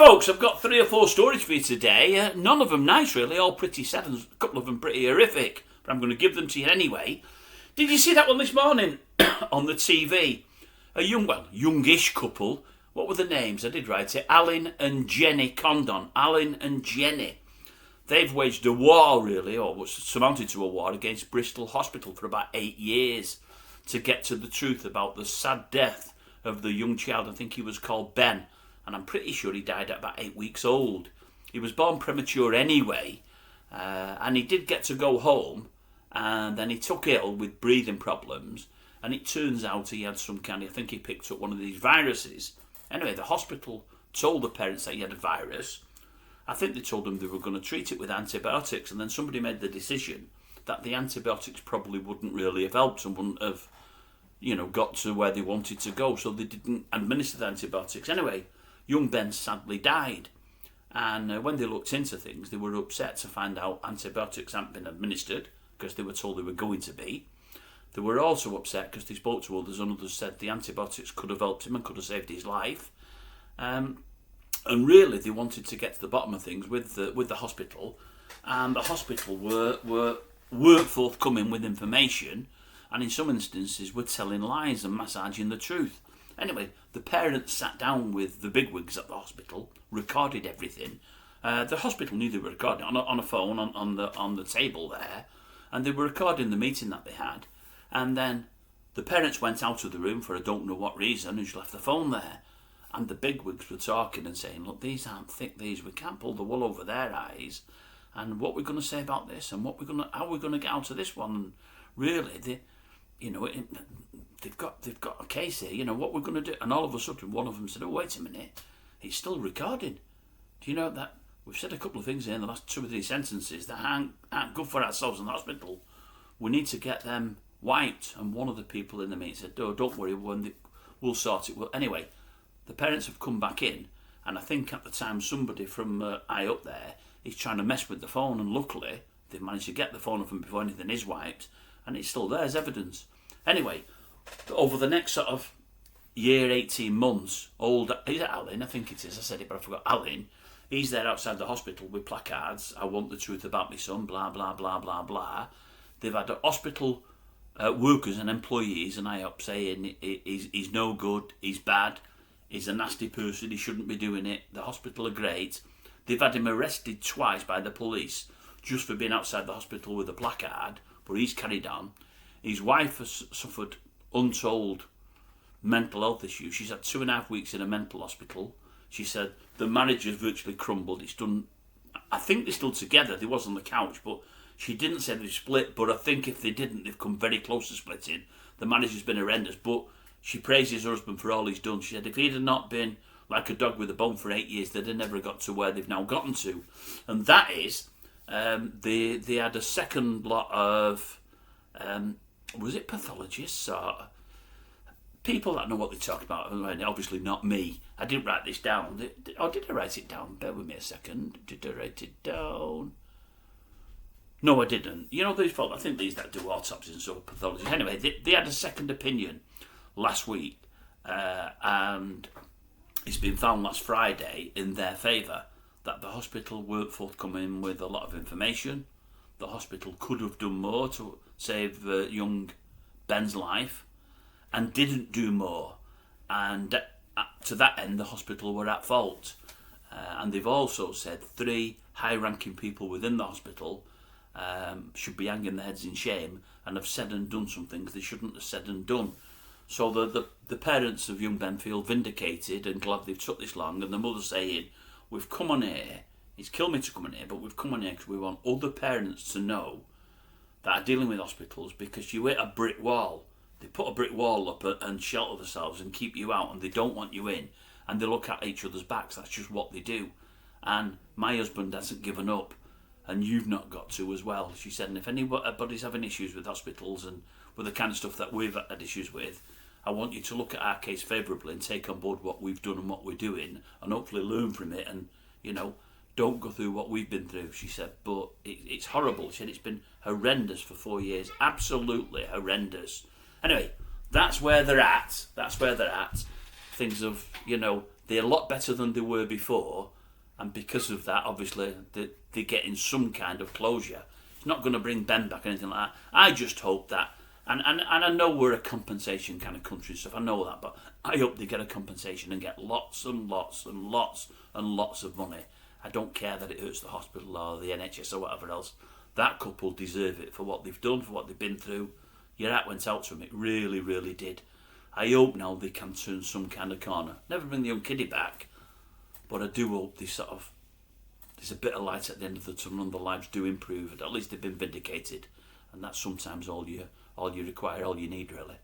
folks, I've got 3 or 4 stories for you today. None of them nice, really, all pretty sad, and a couple of them pretty horrific, but I'm going to give them to you anyway. Did you see that one this morning on the TV? A youngish couple. What were the names? I did write it. Alwyn and Jenny Condon. Alwyn and Jenny. They've waged a war, really, or what's surmounted to a war, against Bristol Hospital for about 8 years to get to the truth about the sad death of the young child. I think he was called Ben, and I'm pretty sure he died at about 8 weeks old. He was born premature anyway, and he did get to go home, and then he took ill with breathing problems, and it turns out he had some kind of, I think he picked up one of these viruses. Anyway, the hospital told the parents that he had a virus. I think they told them they were going to treat it with antibiotics, and then somebody made the decision that the antibiotics probably wouldn't really have helped and wouldn't have, got to where they wanted to go, so they didn't administer the antibiotics. Anyway, young Ben sadly died, and when they looked into things, they were upset to find out antibiotics hadn't been administered, because they were told they were going to be. They were also upset because they spoke to others, and others said the antibiotics could have helped him and could have saved his life. And really, they wanted to get to the bottom of things with the hospital, and the hospital weren't forthcoming with information, and in some instances were telling lies and massaging the truth. Anyway, the parents sat down with the bigwigs at the hospital, recorded everything. The hospital knew they were recording on a phone on the table there, and they were recording the meeting that they had. And then the parents went out of the room for I don't know what reason, and just left the phone there. And the bigwigs were talking and saying, look, these aren't thick, we can't pull the wool over their eyes. And what we're going to say about this, and how we're going to get out of this one. And really, they've got a case here, what we're going to do. And all of a sudden, one of them said, oh, wait a minute, it's still recording. Do you know that we've said a couple of things here in the last 2 or 3 sentences that aren't good for ourselves in the hospital. We need to get them wiped. And one of the people in the meeting said, oh, don't worry, we'll sort it. Well, anyway, the parents have come back in, and I think at the time somebody from high up there is trying to mess with the phone, and luckily they've managed to get the phone off him before anything is wiped, and it's still there as evidence. Anyway, over the next sort of year, 18 months, is it Alwyn? I think it is. I said it, but I forgot. Alwyn. He's there outside the hospital with placards. I want the truth about my son, blah, blah, blah, blah, blah. They've had hospital workers and employees and high up saying he's no good, he's bad, he's a nasty person, he shouldn't be doing it. The hospital are great. They've had him arrested twice by the police just for being outside the hospital with a placard, but he's carried on. His wife has suffered untold mental health issues. She's had 2.5 weeks in a mental hospital. She said the marriage has virtually crumbled. It's done. I think they're still together. They was on the couch, but she didn't say they've split. But I think if they didn't, they've come very close to splitting. The marriage has been horrendous, but she praises her husband for all he's done. She said if he'd have not been like a dog with a bone for 8 years, they'd have never got to where they've now gotten to. And that is, they had a second lot of, was it pathologists or people that know what they talk about? Obviously not me. I didn't write this down. Did I write it down? Bear with me a second. Did I write it down? No, I didn't. These folk, I think these that do autopsies and so pathologists. Anyway, they had a second opinion last week, and it's been found last Friday in their favour that the hospital weren't forthcoming with a lot of information. The hospital could have done more to save young Ben's life and didn't do more. And to that end, the hospital were at fault. And they've also said 3 high-ranking people within the hospital should be hanging their heads in shame and have said and done some things they shouldn't have said and done. So the parents of young Ben feel vindicated and glad they've took this long, and the mother saying, we've come on here, it's killed me to come on here, but we've come on here because we want other parents to know that are dealing with hospitals, because you hit a brick wall. They put a brick wall up and shelter themselves and keep you out, and they don't want you in, and they look at each other's backs. That's just what they do. And my husband hasn't given up, and you've not got to as well, she said. And if anybody's having issues with hospitals and with the kind of stuff that we've had issues with, I want you to look at our case favourably and take on board what we've done and what we're doing, and hopefully learn from it, and don't go through what we've been through, she said. But it's horrible. She said it's been horrendous for 4 years, absolutely horrendous. Anyway, that's where they're at. Things have, they're a lot better than they were before, and because of that, obviously, they're getting some kind of closure. It's not going to bring Ben back or anything like that. I just hope that, and I know we're a compensation kind of country and stuff, I know that, but I hope they get a compensation and get lots and lots and lots and lots of money. I don't care that it hurts the hospital or the NHS or whatever else. That couple deserve it for what they've done, for what they've been through. Your hat went out to them, it really, really did. I hope now they can turn some kind of corner. Never bring the young kiddie back, but I do hope there's a bit of light at the end of the tunnel and the lives do improve. At least they've been vindicated, and that's sometimes all you require, all you need, really.